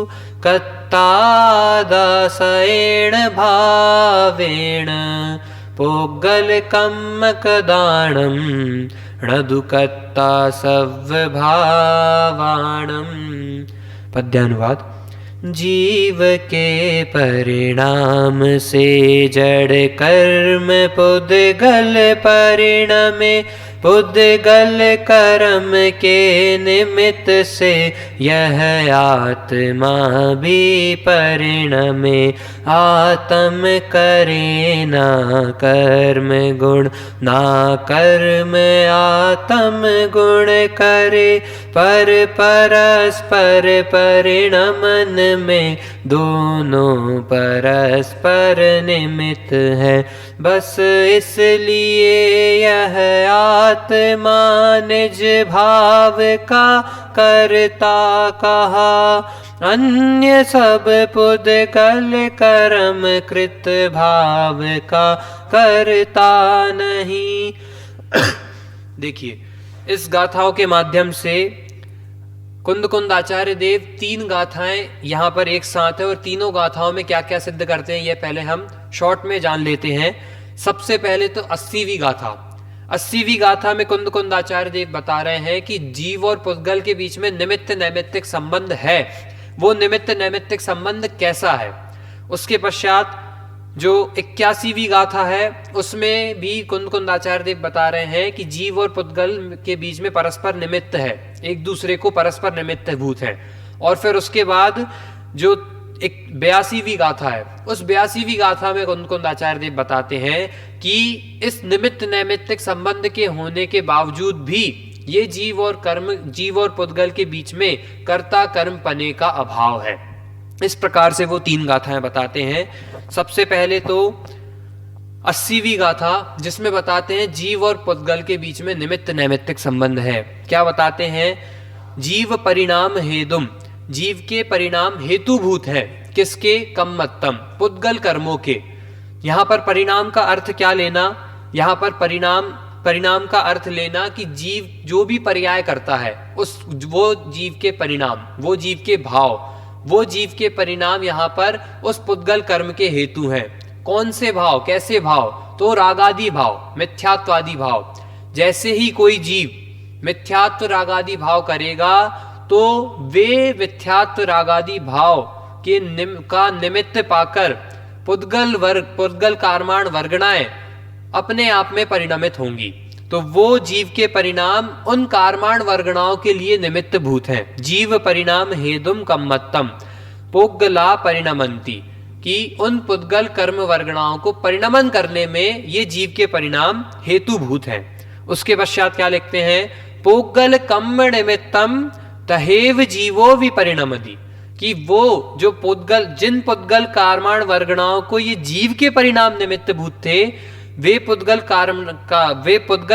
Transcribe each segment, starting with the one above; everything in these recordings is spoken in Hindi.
कत्तादासेन भावेन पोग्गलकम्मकदानं णदुकत्ता सव्भावाणम्। पद्यानुवाद। जीव के परिणाम से जड़ कर्म पुद्गल परिणमे, पुद्गल कर्म के निमित्त से यह आत्मा भी परिणमे। आत्म करे ना कर्म गुण, ना कर्म आत्म गुण करे। पर परस्पर परिणमन में दोनों परस्पर निमित्त है। बस इसलिए यह आत्मा निज भाव का करता कहा, अन्य सब पुद्गल कर्म कृत भाव का करता नहीं। देखिए, इस गाथाओं के माध्यम से कुंद आचार्य देव 3 गाथाएं यहाँ पर एक साथ है, और तीनों गाथाओं में क्या क्या सिद्ध करते हैं ये पहले हम शॉर्ट में जान लेते हैं। सबसे पहले तो 80वीं गाथा। 80वीं गाथा में कुंद आचार्य देव बता रहे हैं कि जीव और पुद्गल के बीच में निमित्त नैमित्तिक संबंध है। वो निमित्त नैमित्तिक संबंध कैसा है? उसके पश्चात जो 81वीं गाथा है उसमें भी कुंद आचार्य देव बता रहे हैं कि जीव और पुद्गल के बीच में परस्पर निमित्त है, एक दूसरे को परस्पर निमित्त भूत है। और फिर उसके बाद जो 82वीं गाथा है, उस 82वीं गाथा में कुंद आचार्य देव बताते हैं कि इस निमित्त नैमित्तिक संबंध के होने के बावजूद भी ये जीव और पुद्गल के बीच में कर्ता कर्म पने का अभाव है। इस प्रकार से वो 3 गाथाएं बताते हैं। सबसे पहले तो 80वीं गाथा, जिसमें बताते हैं जीव और पुद्गल के बीच में निमित्त नैमित्तिक संबंध है। क्या बताते हैं? जीव परिणाम हेतुम, जीव के परिणाम हेतुभूत है। किसके? कम्मत्तम, पुद्गल कर्मों के। यहां पर परिणाम का अर्थ क्या लेना? यहां पर परिणाम का अर्थ लेना कि जीव जो भी पर्याय करता है वो जीव के परिणाम, वो जीव के भाव, वो जीव के परिणाम यहाँ पर उस पुद्गल कर्म के हेतु हैं। कौन से भाव, कैसे भाव? तो रागादि भाव, मिथ्यात्वादि भाव। जैसे ही कोई जीव मिथ्यात्व रागादि भाव करेगा तो वे मिथ्यात्व रागादि भाव का निमित्त पाकर पुद्गल कार्माण वर्गणाएं अपने आप में परिणमित होंगी। तो वो जीव के परिणाम उन कार्माण वर्गणाओं के लिए निमित्त भूत हैं। जीव परिणाम हेतुम कम्मत्तम पुद्गला परिणमंती, कि उन पुद्गल कर्म वर्गणाओं को परिणमन करने में ये जीव के परिणाम हेतुभूत हैं। उसके पश्चात क्या लिखते हैं? पुद्गल कम्म निमित्तम तहेव जीवो विपरिणमति, कि वो जो जिन पुद्गल कार्माण वर्गणाओं को ये जीव के परिणाम निमित्त भूत थे, वे पुद्गल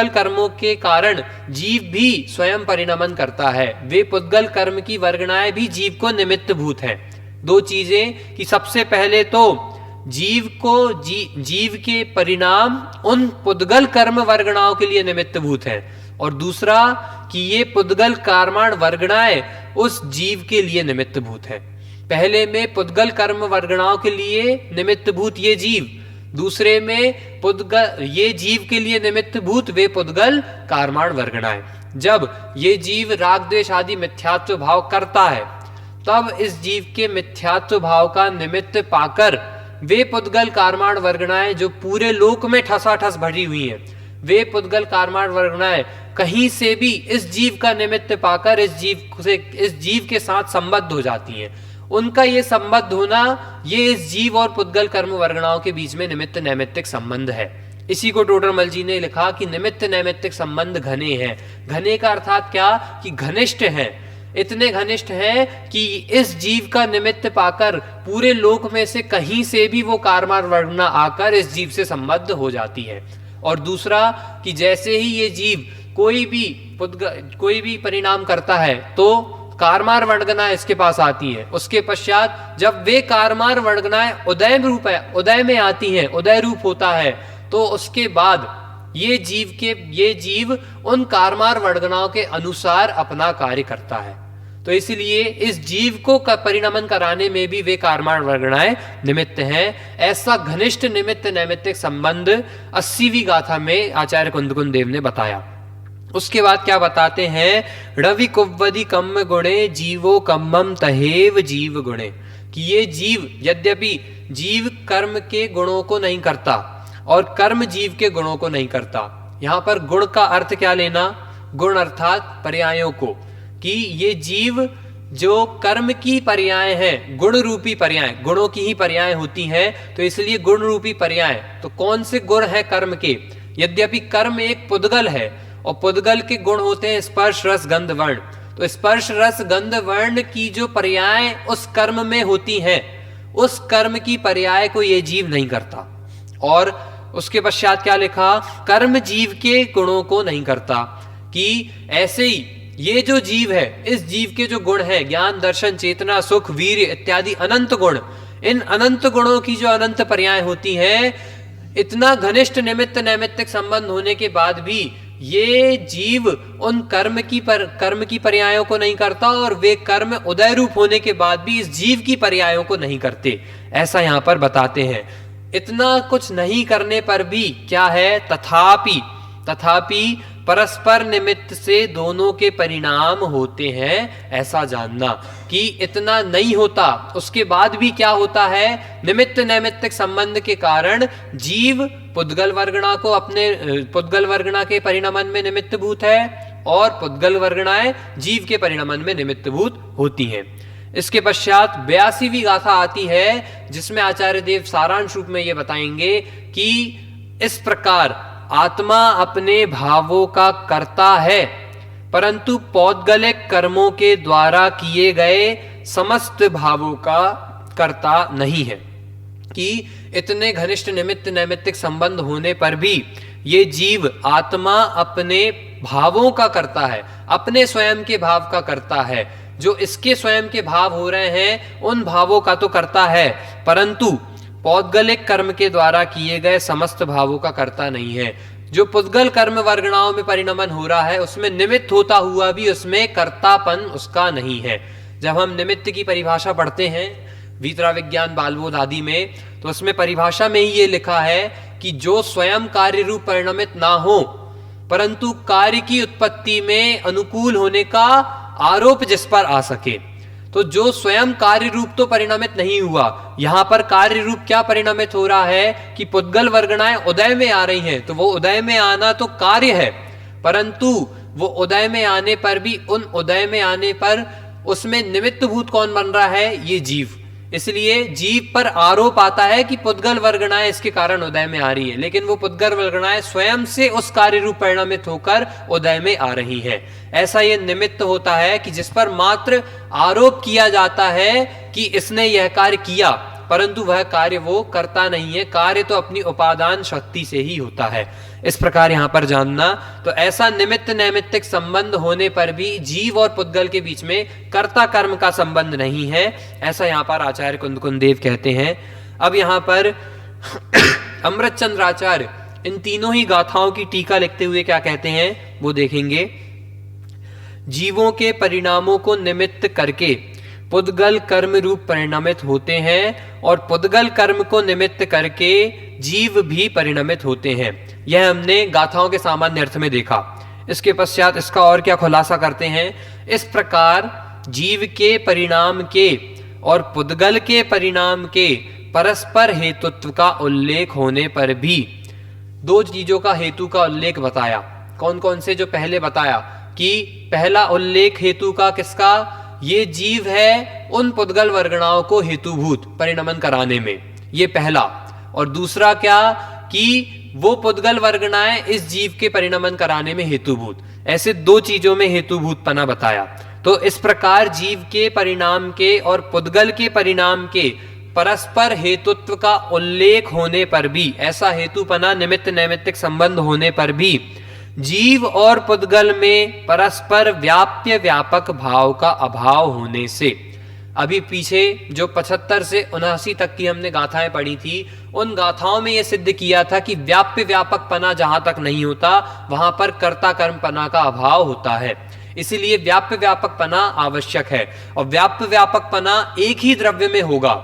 कर्मों के कारण जीव भी स्वयं परिणमन करता है। वे पुद्गल कर्म की वर्गणाएं भी जीव को निमित्त भूत हैं। 2 चीजें कि सबसे पहले तो जीव के परिणाम उन पुद्गल कर्म वर्गणाओं के लिए निमित्त भूत हैं, और दूसरा कि ये पुद्गल कार्माण वर्गणाएं उस जीव के लिए निमित्त भूत है। पहले में पुद्गल कर्म वर्गणाओं के लिए निमित्त भूत ये जीव, दूसरे में ये जीव के लिए निमित्त भूत वे पुद्गल कार्माण वर्गणाएं। जब ये जीव राग द्वेष आदि मिथ्यात्व भाव करता है, तब इस जीव के मिथ्यात्व भाव का निमित्त पाकर वे पुद्गल कार्माण वर्गणाएं जो पूरे लोक में ठसाठस भरी हुई हैं, वे पुद्गल कार्माण वर्गणाएं कहीं से भी इस जीव का निमित्त पाकर इस जीव के साथ संबद्ध हो जाती हैं। उनका ये संबद्ध होना, ये इस जीव और पुद्गल कर्म वर्गणाओं के बीच में निमित्त नैमित्तिक संबंध है। इसी को टोडरमल जी ने लिखा कि निमित्त नैमित्तिक संबंध घने हैं। घने का अर्थात क्या? कि घनिष्ठ हैं, इतने घनिष्ठ हैं कि इस जीव का निमित्त पाकर पूरे लोक में से कहीं से भी वो कार्माण वर्गना आकर इस जीव से संबद्ध हो जाती है। और दूसरा कि जैसे ही ये जीव कोई भी परिणाम करता है तो कारमार वर्गना इसके पास आती है। उसके पश्चात जब वे कारमार वर्गनाएं उदय में आती हैं, उदय रूप होता है, तो उसके बाद ये जीव उन कारमार वर्गनाओं के अनुसार अपना कार्य करता है। तो इसलिए इस जीव को परिणमन कराने में भी वे कारमान वर्गणाएं निमित्त हैं। ऐसा घनिष्ठ निमित्त नैमित्तिक संबंध 80वीं गाथा में आचार्य कुंदकुंद देव ने बताया। उसके बाद क्या बताते हैं, रवि कुव्वदि कम्म गुणे जीवो कम्मम तहेव जीव गुणे, कि ये जीव यद्यपि जीव कर्म के गुणों को नहीं करता और कर्म जीव के गुणों को नहीं करता। यहां पर गुण का अर्थ क्या लेना, गुण अर्थात पर्यायों को, कि ये जीव जो कर्म की पर्याय है, गुण रूपी पर्याय, गुणों की ही पर्याय होती हैं, तो इसलिए गुण रूपी पर्याय। तो कौन से गुण है कर्म के, यद्यपि कर्म एक पुद्गल है और पुद्गल के गुण होते हैं स्पर्श रस गंध वर्ण, तो स्पर्श रस गंध वर्ण की जो पर्याय उस कर्म में होती हैं, उस कर्म की पर्याय को ये जीव नहीं करता। और उसके पश्चात क्या लिखा, कर्म जीव के गुणों को नहीं करता, कि ऐसे ही ये जो जीव है, इस जीव के जो गुण है, ज्ञान दर्शन चेतना सुख वीर्य इत्यादि अनंत गुण, इन अनंत गुणों की जो अनंत पर्याय होती है, इतना घनिष्ठ निमित्त नैमित्तिक संबंध होने के बाद भी ये जीव उन कर्म की पर्यायों को नहीं करता, और वे कर्म उदय रूप होने के बाद भी इस जीव की पर्यायों को नहीं करते, ऐसा यहां पर बताते हैं। इतना कुछ नहीं करने पर भी क्या है, तथापि परस्पर निमित्त से दोनों के परिणाम होते हैं, ऐसा जानना। कि इतना नहीं होता उसके बाद भी क्या होता है, निमित्त नैमित्तिक संबंध के कारण जीव पुद्गल वर्गणा को अपने पुद्गल वर्गणा के परिणमन में निमित्त भूत है और पुद्गल वर्गणाएं जीव के परिणमन में निमित्त भूत होती हैं। इसके पश्चात 82वीं गाथा आती है, जिसमें आचार्य देव सारांश रूप में ये बताएंगे कि इस प्रकार आत्मा अपने भावों का कर्ता है, परंतु पौद्गलिक कर्मों के द्वारा किए गए समस्त भावों का कर्ता नहीं है। कि इतने घनिष्ठ निमित्त नैमित्तिक संबंध होने पर भी ये जीव आत्मा अपने भावों का कर्ता है, अपने स्वयं के भाव का कर्ता है। जो इसके स्वयं के भाव हो रहे हैं उन भावों का तो करता है, परंतु पौद्गलिक कर्म के द्वारा किए गए समस्त भावों का कर्ता नहीं है। जो पुद्गल कर्म वर्गणाओं में परिणमन हो रहा है उसमें निमित्त होता हुआ भी उसमें कर्तापन उसका नहीं है। जब हम निमित्त की परिभाषा पढ़ते हैं वीतरा विज्ञान बालबोध आदि में, तो उसमें परिभाषा में ही ये लिखा है कि जो स्वयं कार्य रूप परिणमित ना हो, परंतु कार्य की उत्पत्ति में अनुकूल होने का आरोप जिस पर आ सके। तो जो स्वयं कार्य रूप तो परिणमित नहीं हुआ, यहां पर कार्य रूप क्या परिणमित हो रहा है कि पुद्गल वर्गणाएं उदय में आ रही हैं, तो वो उदय में आना तो कार्य है, परंतु वो उदय में आने पर भी उन उदय में आने पर उसमें निमित्त भूत कौन बन रहा है, ये जीव। इसलिए जीव पर आरोप आता है कि पुद्गल वर्गणाएं इसके कारण उदय में आ रही है, लेकिन वो पुद्गल वर्गणाएं स्वयं से उस कार्य रूप परिणमित होकर उदय में आ रही हैं। ऐसा ये निमित्त होता है कि जिस पर मात्र आरोप किया जाता है कि इसने यह कार्य किया, परंतु वह कार्य वो करता नहीं है। कार्य तो अपनी उपादान शक्ति से ही होता है। इस प्रकार यहां पर जानना, तो ऐसा निमित्त नैमित्तिक संबंध होने पर भी जीव और पुद्गल के बीच में कर्ता कर्म का संबंध नहीं है, ऐसा यहां पर आचार्य कुंदकुंद देव कहते हैं। अब यहां पर अमृतचंद्र आचार्य इन तीनों ही गाथाओं की टीका लिखते हुए क्या कहते हैं वो देखेंगे। जीवों के परिणामों को निमित्त करके पुद्गल कर्म रूप परिणमित होते हैं और पुद्गल कर्म को निमित्त करके जीव भी परिणमित होते हैं। यह हमने गाथाओं के सामान्य अर्थ में देखा। इसके पश्चात इसका और क्या खुलासा करते हैं। इस प्रकार जीव के परिणाम के और पुद्गल के परिणाम के परस्पर हेतुत्व का उल्लेख होने पर भी दो चीजों का हेतु का उल्लेख बताया। कौन कौन से, जो पहले बताया कि पहला उल्लेख हेतु का किसका, ये जीव है उन पुद्गल वर्गणाओं को हेतुभूत परिणमन कराने में, ये पहला। और दूसरा क्या कि वो पुद्गल वर्गणाएं इस जीव के परिणमन कराने में हेतुभूत। ऐसे दो चीजों में हेतुभूतपना बताया। तो इस प्रकार जीव के परिणाम के और पुद्गल के परिणाम के परस्पर हेतुत्व का उल्लेख होने पर भी, ऐसा हेतुपना निमित्त नैमित्तिक संबंध होने पर भी जीव और पुद्गल में परस्पर व्याप्य व्यापक भाव का अभाव होने से, अभी पीछे जो 75 से 79 तक की हमने गाथाएं पढ़ी थी, उन गाथाओं में यह सिद्ध किया था कि व्याप्य व्यापक पना जहां तक नहीं होता वहां पर कर्ता कर्म पना का अभाव होता है। इसीलिए व्याप्य व्यापकपना आवश्यक है, और व्याप्य व्यापकपना एक ही द्रव्य में होगा,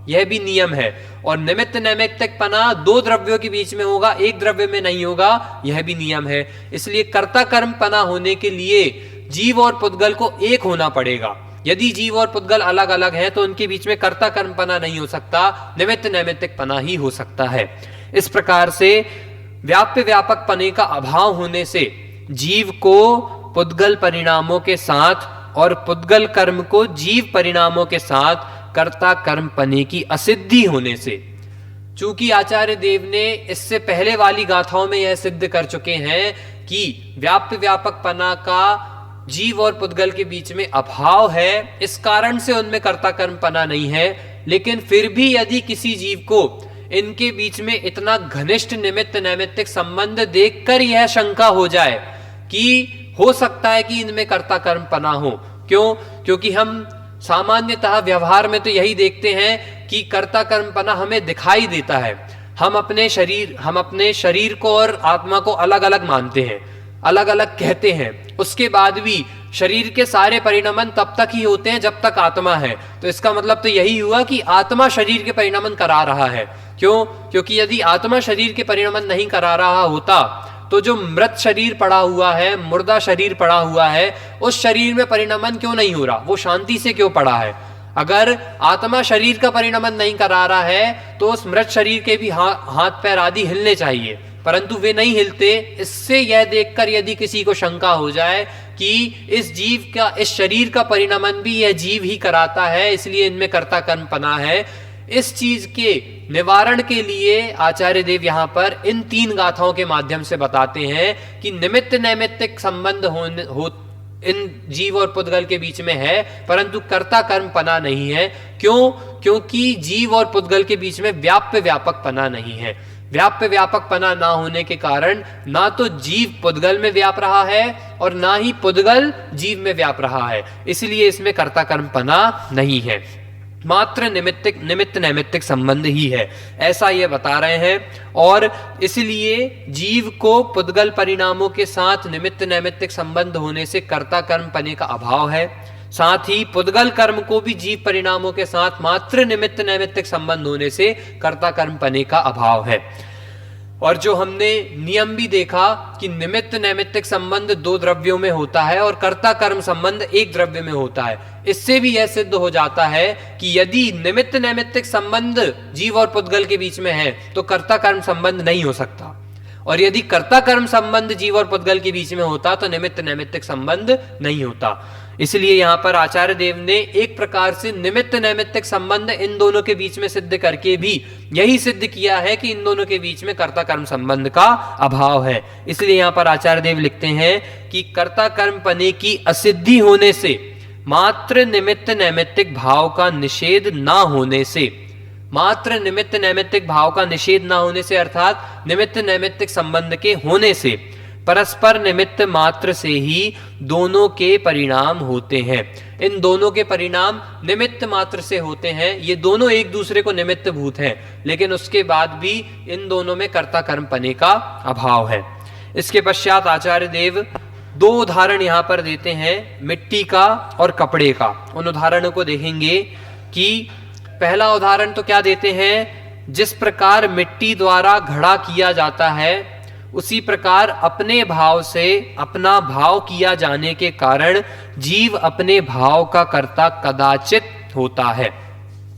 यह भी नियम है। और निमित्त नैमित्तिकपना दो द्रव्यों के बीच में होगा, एक द्रव्य में नहीं होगा, यह भी नियम है। इसलिए कर्ता कर्मपना होने के लिए जीव और पुद्गल को एक होना पड़ेगा। यदि जीव और पुद्गल अलग अलग हैं तो उनके बीच में कर्ता कर्मपना नहीं हो सकता, निमित्त नैमित्तिकपना ही हो सकता है। इस प्रकार से व्याप्य व्यापकपने का अभाव होने से जीव को पुद्गल परिणामों के साथ और पुद्गल कर्म को जीव परिणामों के साथ कर्ता कर्मपने की असिद्धि होने से, चूंकि आचार्य देव ने इससे पहले वाली गाथाओं में यह सिद्ध कर चुके हैं कि व्याप्य व्यापकपना का जीव और पुद्गल के बीच में अभाव है, इस कारण से उनमें कर्ता कर्मपना नहीं है। लेकिन फिर भी यदि किसी जीव को इनके बीच में इतना घनिष्ठ निमित्त नैमित्तिक संबंध देखकर यह शंका हो जाए कि हो सकता है कि इनमें कर्ता कर्मपना हो, क्यों? क्योंकि हम सामान्यतः व्यवहार में तो यही देखते हैं कि कर्ता कर्मपना हमें दिखाई देता है। हम अपने शरीर को और आत्मा को अलग अलग मानते हैं, अलग अलग कहते हैं, उसके बाद भी शरीर के सारे परिणमन तब तक ही होते हैं जब तक आत्मा है। तो इसका मतलब तो यही हुआ कि आत्मा शरीर के परिणमन करा रहा है। क्यों? क्योंकि यदि आत्मा शरीर के परिणमन नहीं करा रहा होता तो जो मृत शरीर पड़ा हुआ है, मुर्दा शरीर पड़ा हुआ है, उस शरीर में परिणमन क्यों नहीं हो रहा? वो शांति से क्यों पड़ा है? अगर आत्मा शरीर का परिणमन नहीं करा रहा है तो उस मृत शरीर के भी हाथ पैर आदि हिलने चाहिए, परंतु वे नहीं हिलते। इससे यह देखकर यदि किसी को शंका हो जाए कि इस शरीर का परिणमन भी यह जीव ही कराता है, इसलिए इनमें कर्ता कर्मपना है, इस चीज के निवारण के लिए आचार्य देव यहाँ पर इन तीन गाथाओं के माध्यम से बताते हैं कि निमित्त नैमित्तिक संबंध इन जीव और पुद्गल के बीच में है, परंतु कर्ता कर्मपना नहीं है। क्यों? क्योंकि जीव और पुद्गल के बीच में व्याप्य व्यापकपना नहीं है। व्याप्य व्यापकपना ना होने के कारण ना तो जीव पुद्गल में व्याप रहा है और ना ही पुद्गल जीव में व्याप रहा है, इसलिए इसमें कर्ता कर्मपना नहीं है, मात्र निमित्त नैमित्तिक संबंध ही है, ऐसा ये बता रहे हैं। और इसलिए जीव को पुद्गल परिणामों के साथ निमित्त नैमित्तिक संबंध होने से कर्ता कर्मपने का अभाव है, साथ ही पुद्गल कर्म को भी जीव परिणामों के साथ मात्र निमित्त नैमित्तिक संबंध होने से कर्ता कर्मपने का अभाव है। और जो हमने नियम भी देखा कि निमित्त नैमित्तिक संबंध दो द्रव्यों में होता है और कर्ता कर्म संबंध एक द्रव्य में होता है, इससे भी यह सिद्ध हो जाता है कि यदि निमित्त नैमित्तिक संबंध जीव और पुद्गल के बीच में है तो कर्ता कर्म संबंध नहीं हो सकता, और यदि कर्ता कर्म संबंध जीव और पुद्गल के बीच में होता तो निमित्त नैमित्तिक संबंध नहीं होता। इसलिए यहाँ पर आचार्य देव ने एक प्रकार से निमित्त नैमित्तिक संबंध इन दोनों के बीच में सिद्ध करके भी यही सिद्ध किया है कि इन दोनों के बीच में कर्ता कर्म संबंध का अभाव है। इसलिए यहाँ पर आचार्य देव लिखते हैं कि कर्ता कर्मपने की असिद्धि होने से, मात्र निमित्त नैमित्तिक भाव का निषेध ना होने से, मात्र निमित्त नैमित्तिक भाव का निषेध ना होने से अर्थात निमित्त नैमित्तिक संबंध के होने से परस्पर निमित्त मात्र से ही दोनों के परिणाम होते हैं। इन दोनों के परिणाम निमित्त मात्र से होते हैं, ये दोनों एक दूसरे को निमित्त भूत हैं, लेकिन उसके बाद भी इन दोनों में कर्ता कर्मपने का अभाव है। इसके पश्चात आचार्य देव दो उदाहरण यहाँ पर देते हैं, मिट्टी का और कपड़े का। उन उदाहरणों को देखेंगे कि पहला उदाहरण तो क्या देते हैं, जिस प्रकार मिट्टी द्वारा घड़ा किया जाता है उसी प्रकार अपने भाव से अपना भाव किया जाने के कारण जीव अपने भाव का कर्ता कदाचित होता है।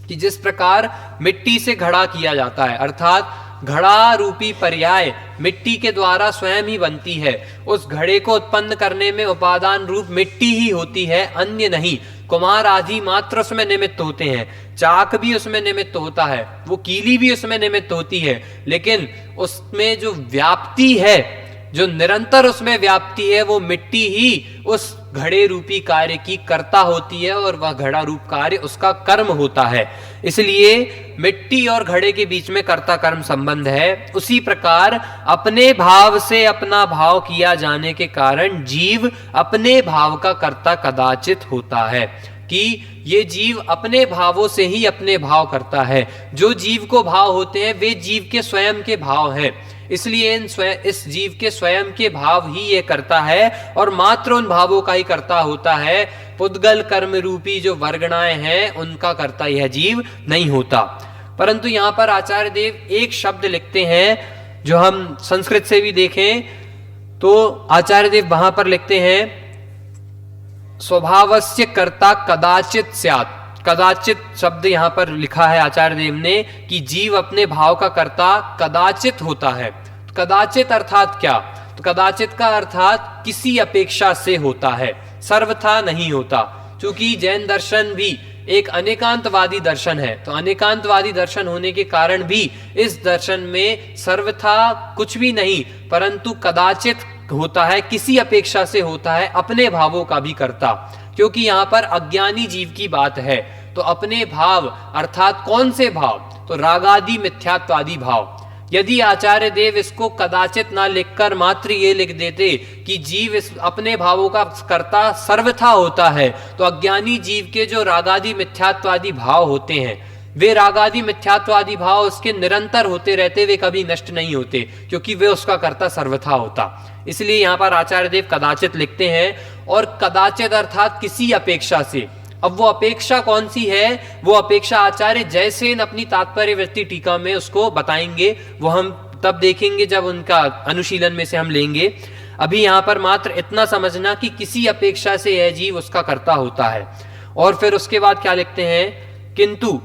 कि जिस प्रकार मिट्टी से घड़ा किया जाता है, अर्थात घड़ा रूपी पर्याय मिट्टी के द्वारा स्वयं ही बनती है, उस घड़े को उत्पन्न करने में उपादान रूप मिट्टी ही होती है, अन्य नहीं। कुम्हार आदि मात्र उसमें निमित्त होते हैं, चाक भी उसमें निमित्त होता है, वो कीली भी उसमें निमित्त होती है, लेकिन उसमें जो व्याप्ति है, जो निरंतर उसमें व्याप्ति है, वो मिट्टी ही उस घड़े रूपी कार्य की कर्ता होती है और वह घड़ा रूप कार्य उसका कर्म होता है। इसलिए मिट्टी और घड़े के बीच में कर्ता कर्म संबंध है। उसी प्रकार अपने भाव से अपना भाव किया जाने के कारण जीव अपने भाव का कर्ता कदाचित होता है, कि ये जीव अपने भावों से ही अपने भाव करता है। जो जीव को भाव होते हैं वे जीव के स्वयं के भाव हैं। इसलिए इस जीव के स्वयं के भाव ही ये करता है और मात्र उन भावों का ही करता होता है। पुद्गल कर्म रूपी जो वर्गणाएं हैं उनका करता यह जीव नहीं होता। परंतु यहां पर आचार्य देव एक शब्द लिखते हैं, जो हम संस्कृत से भी देखें तो आचार्य देव वहां पर लिखते हैं स्वभावस्य कर्ता कदाचित स्यात्। कदाचित शब्द यहां पर लिखा है आचार्य देव ने कि जीव अपने भाव का कर्ता कदाचित होता है। कदाचित अर्थात क्या? तो कदाचित का अर्थात किसी अपेक्षा से होता है, सर्वथा नहीं होता। क्योंकि जैन दर्शन भी एक अनेकांतवादी दर्शन है, तो अनेकांतवादी दर्शन होने के कारण भी इस दर्शन में सर्वथा कुछ भी नहीं परंतु कदाचित होता है, किसी अपेक्षा से होता है, अपने भावों का भी करता। क्योंकि यहां पर अज्ञानी जीव की बात है, तो अपने भाव अर्थात कौन से भाव? तो रागादि मिथ्यात्वादी भाव। यदि आचार्य देव इसको कदाचित ना लिखकर मात्र ये लिख देते कि जीव इस अपने भावों का कर्ता सर्वथा होता है, तो अज्ञानी जीव के जो रागादि मिथ्यात्वादी भाव होते हैं, वे रागादि मिथ्यात्वादी भाव उसके निरंतर होते रहते, वे कभी नष्ट नहीं होते, क्योंकि वे उसका कर्ता सर्वथा होता। इसलिए यहां पर आचार्य देव कदाचित लिखते हैं, और कदाचित अर्थात किसी अपेक्षा से। अब वो अपेक्षा कौन सी है? वो अपेक्षा आचार्य जयसेन अपनी तात्पर्य वृत्ति टीका में उसको बताएंगे, वो हम तब देखेंगे जब उनका अनुशीलन में से हम लेंगे। अभी यहां पर मात्र इतना समझना कि किसी अपेक्षा से यह जीव उसका कर्ता होता है। और फिर उसके बाद क्या लिखते हैं? किंतु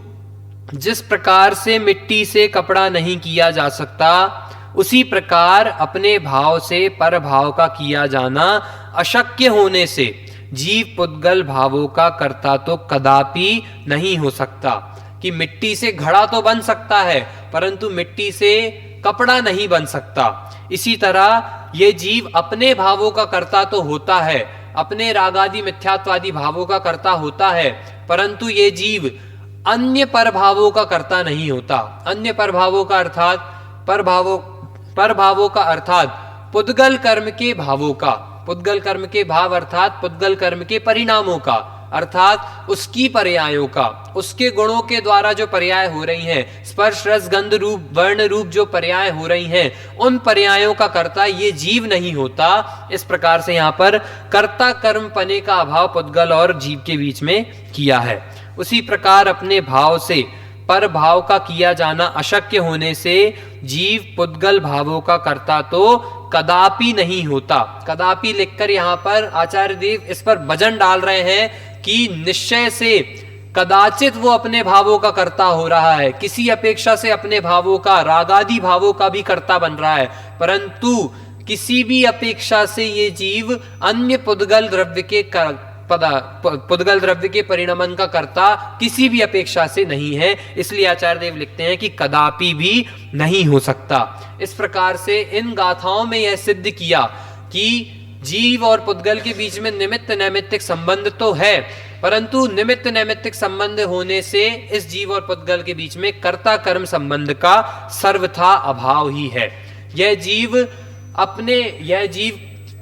जिस प्रकार से मिट्टी से कपड़ा नहीं किया जा सकता, उसी प्रकार अपने भाव से पर भाव का किया जाना अशक्य होने से जीव पुद्गल भावों का कर्ता तो कदापि नहीं हो सकता। कि मिट्टी से घड़ा तो बन सकता है परंतु मिट्टी से कपड़ा नहीं बन सकता। इसी तरह ये जीव अपने भावों का कर्ता तो होता है, अपने रागादि मिथ्यात्वादी भावों का कर्ता होता है, परंतु ये जीव अन्य परभावों का कर्ता नहीं होता। अन्य परभावों का अर्थात परभावों का अर्थात पुद्गल कर्म के भावों का, पुद्गल कर्म के भाव अर्थात पुद्गल कर्म के परिणामों का, अर्थात उसकी पर्यायों का, उसके गुणों के द्वारा जो पर्याय हो रही हैं, स्पर्श रस गंध रूप वर्ण रूप जो पर्याय हो रही हैं, उन पर्यायों का कर्ता ये जीव नहीं होता। इस प्रकार से यहाँ पर कर्ता कर्म पने का अभाव पुद्गल और जीव के बीच में किया है। उसी प्रकार अपने भाव से पर भाव का किया जाना अशक्य होने से जीव पुद्गल भावों का कर्ता तो कदापि नहीं होता। कदापि लिखकर यहाँ पर आचार्य देव इस पर वजन डाल रहे हैं कि निश्चय से कदाचित वो अपने भावों का कर्ता हो रहा है, किसी अपेक्षा से अपने भावों का, रागादि भावों का भी कर्ता बन रहा है, परंतु किसी भी अपेक्षा से ये जीव अन्य पुद्गल द्रव्य के पुद्गल द्रव्य के परिणमन का कर्ता किसी भी अपेक्षा से नहीं है। इसलिए आचार्य देव लिखते हैं कि कदापि भी नहीं हो सकता। इस प्रकार से इन गाथाओं में यह सिद्ध किया कि जीव और पुद्गल के बीच में निमित्त नैमित्तिक संबंध तो है, परंतु निमित्त नैमित्तिक संबंध होने से इस जीव और पुद्गल के बीच में कर्ता कर्म संबंध का सर्वथा अभाव ही है। यह जीव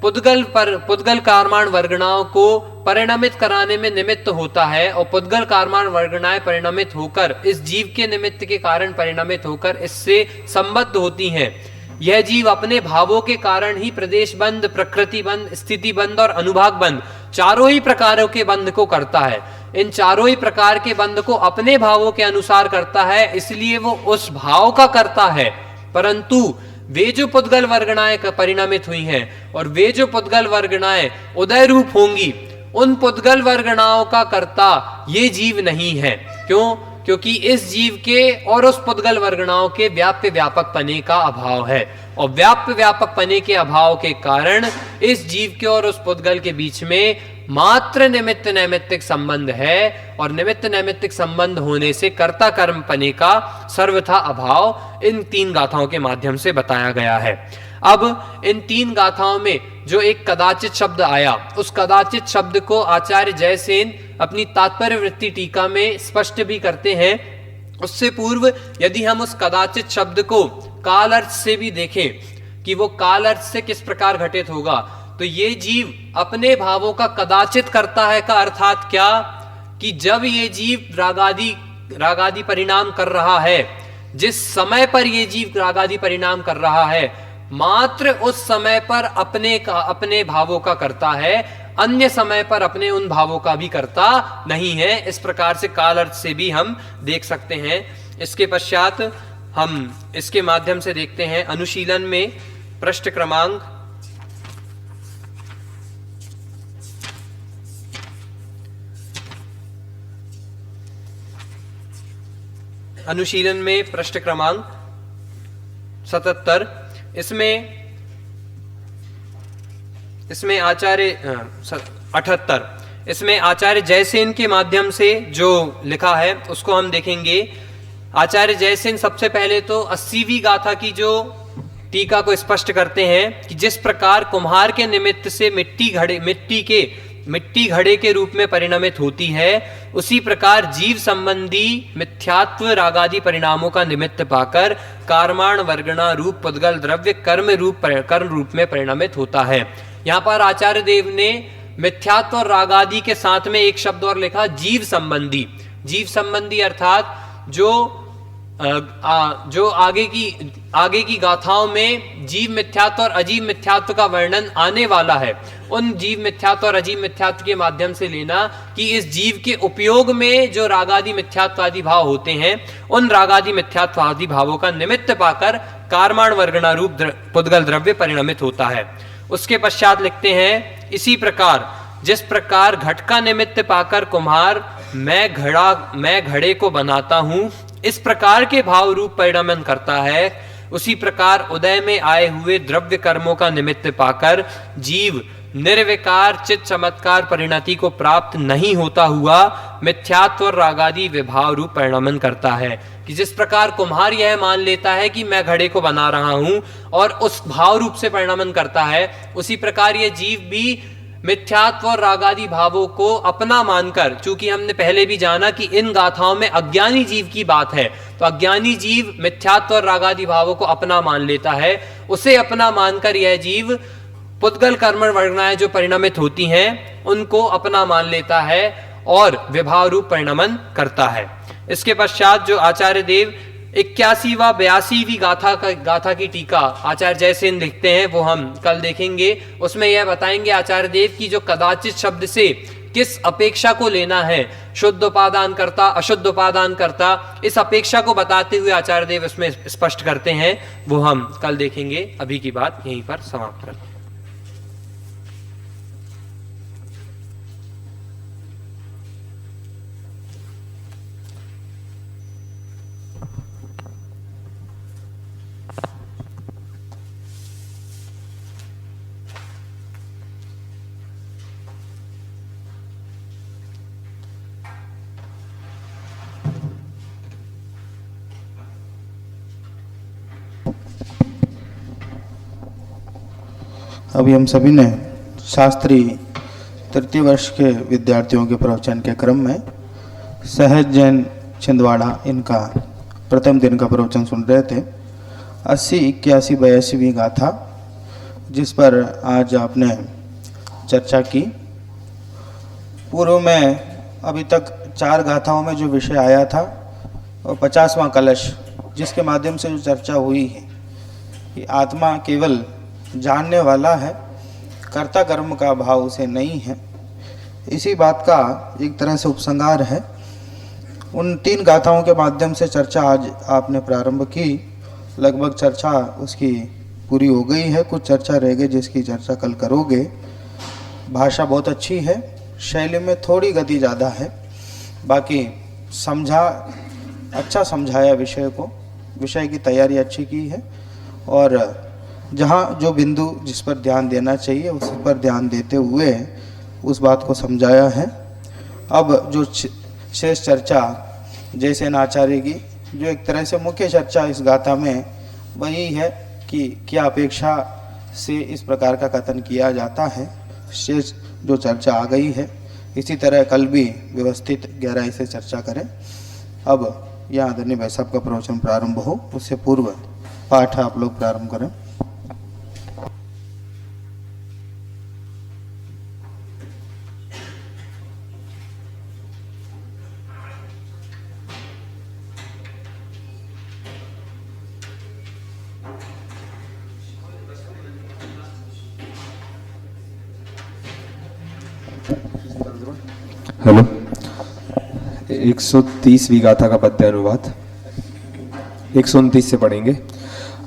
पुद्गल कार्माण वर्गणाओं को परिणमित कराने में निमित्त होता है, और पुद्गल कार्माण वर्गणाएं परिणमित होकर इस जीव के निमित्त के कारण परिणमित होकर इससे संबद्ध होती हैं। यह जीव अपने भावों के कारण ही प्रदेश बंध, प्रकृति बंध, स्थिति बंध और अनुभाग बंध चारों ही प्रकारों के बंध को करता है। इन चारों ही प्रकार के बंध को अपने भावों के अनुसार करता है, इसलिए वो उस भाव का करता है। परंतु वे जो पुद्गल वर्गणाएं परिणमित हुई हैं और वे जो पुद्गल वर्गणाएं उदय रूप होंगी, उन पुद्गल वर्गणाओं का कर्ता ये जीव नहीं है। क्यों? क्योंकि इस जीव के और उस पुद्गल वर्गणाओं के व्याप्य व्यापक पने का अभाव है, और व्याप्य व्यापक पने के अभाव के कारण इस जीव के और उस पुद्गल के बीच में मात्र निमित्त नैमित्तिक संबंध है, और निमित्त नैमित्तिक संबंध होने से कर्ता कर्म पने का सर्वथा अभाव इन तीन गाथाओं के माध्यम से बताया गया है। अब इन तीन गाथाओं में जो एक कदाचित शब्द आया, उस कदाचित शब्द को आचार्य जयसेन अपनी तात्पर्य वृत्ति टीका में स्पष्ट भी करते हैं। उससे पूर्व यदि हम उस कदाचित शब्द को काल अर्थ से भी देखें कि वो काल अर्थ से किस प्रकार घटित होगा, तो ये जीव अपने भावों का कदाचित करता है का अर्थात क्या? कि जब ये जीव रागादि परिणाम कर रहा है, जिस समय पर ये जीव रागादि परिणाम कर रहा है मात्र उस समय पर अपने भावों का करता है, अन्य समय पर अपने उन भावों का भी करता नहीं है। इस प्रकार से काल अर्थ से भी हम देख सकते हैं। इसके पश्चात हम इसके माध्यम से देखते हैं अनुशीलन में पृष्ठ क्रमांक अनुशीलन में पृष्ठ क्रमांक 77। इसमें आचार्य 78, इसमें आचार्य जयसेन के माध्यम से जो लिखा है उसको हम देखेंगे। आचार्य जयसेन सबसे पहले तो 80वीं गाथा की जो टीका को स्पष्ट करते हैं कि जिस प्रकार कुम्हार के निमित्त से मिट्टी घड़े के रूप में परिणमित होती है, उसी प्रकार जीव संबंधी मिथ्यात्व रागादि परिणामों का निमित्त पाकर कारमाण वर्गणा रूप पुद्गल द्रव्य कर्म रूप में परिणमित होता है। यहाँ पर आचार्य देव ने मिथ्यात्व और रागादि के साथ में एक शब्द और लिखा, जीव संबंधी। जीव संबंधी अर्थात जो आगे की गाथाओं में जीव मिथ्यात्व और अजीव मिथ्यात्व का वर्णन आने वाला है, उन जीव मिथ्यात्व और अजीव मिथ्यात्व के माध्यम से लेना कि इस जीव के उपयोग में जो रागादि मिथ्यात्वादि भाव होते हैं, उन रागादि मिथ्यात्वादि भावों का निमित्त पाकर कारमाण वर्गणा रूप पुद्गल द्रव्य परिणमित होता है। उसके पश्चात लिखते हैं, इसी प्रकार जिस प्रकार घट का निमित्त पाकर कुम्हार मैं घड़े को बनाता हूं, इस प्रकार के भाव रूप परिणमन करता है, उसी प्रकार उदय में आए हुए द्रव्य कर्मों का निमित्त पाकर जीव निर्विकार चित्त चमत्कार परिणति को प्राप्त नहीं होता हुआ मिथ्यात्व और रागादि विभाव रूप परिणमन करता है। कि जिस प्रकार कुम्हार यह मान लेता है कि मैं घड़े को बना रहा हूं और उस भाव रूप से परिणमन करता है, उसी प्रकार यह जीव भी मिथ्यात्व और रागादि भावों को अपना मानकर, चूंकि हमने पहले भी जाना कि इन गाथाओं में अज्ञानी जीव की बात है, तो अज्ञानी जीव मिथ्यात्व और रागादि भावों को अपना मान लेता है। उसे अपना मानकर यह जीव पुद्गल कर्म वर्गणाएं जो परिणमित होती हैं उनको अपना मान लेता है और विभाव रूप परिणमन करता है। इसके पश्चात जो आचार्य देव 81वां 82वीं गाथा की टीका आचार्य जयसेन लिखते हैं, वो हम कल देखेंगे। उसमें यह बताएंगे आचार्य देव की जो कदाचित शब्द से किस अपेक्षा को लेना है, शुद्ध उपादान करता अशुद्ध उपादान करता, इस अपेक्षा को बताते हुए आचार्य देव इसमें स्पष्ट करते हैं, वो हम कल देखेंगे। अभी की बात यहीं पर समाप्त करते हैं। अभी हम सभी ने शास्त्री तृतीय वर्ष के विद्यार्थियों के प्रवचन के क्रम में सहज जैन छिंदवाड़ा इनका प्रथम दिन का प्रवचन सुन रहे थे। 80, 81, 82वीं गाथा जिस पर आज आपने चर्चा की। पूर्व में अभी तक 4 गाथाओं में जो विषय आया था और 50वां कलश जिसके माध्यम से जो चर्चा हुई है कि आत्मा केवल जानने वाला है, कर्ता कर्म का भाव उसे नहीं है, इसी बात का एक तरह से उपसंहार है। उन 3 गाथाओं के माध्यम से चर्चा आज आपने प्रारंभ की। लगभग चर्चा उसकी पूरी हो गई है, कुछ चर्चा रह गई जिसकी चर्चा कल करोगे। भाषा बहुत अच्छी है, शैली में थोड़ी गति ज़्यादा है, बाकी अच्छा समझाया विषय को, विषय की तैयारी अच्छी की है और जहाँ जो बिंदु जिस पर ध्यान देना चाहिए उस पर ध्यान देते हुए उस बात को समझाया है। अब जो शेष चर्चा जयसेन आचार्य की, जो एक तरह से मुख्य चर्चा इस गाथा में वही है कि क्या अपेक्षा से इस प्रकार का कथन किया जाता है, शेष जो चर्चा आ गई है। इसी तरह कल भी व्यवस्थित गहराई से चर्चा करें। अब यहाँ आदरणीय भाई साहब का प्रवचन प्रारंभ हो, उससे पूर्व पाठ आप लोग प्रारंभ करें। हेलो। 130वीं गाथा का पद्य अनुवाद 129 से पढ़ेंगे।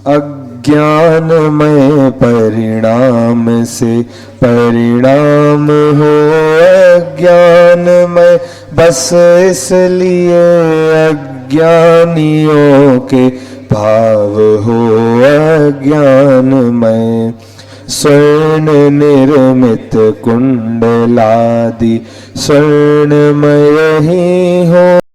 अज्ञानमय परिणाम से परिणाम हो अज्ञानमय, बस इसलिए अज्ञानियों के भाव हो अज्ञानमय। स्वर्ण निर्मित कुंडलादि स्वर्णमय ही हो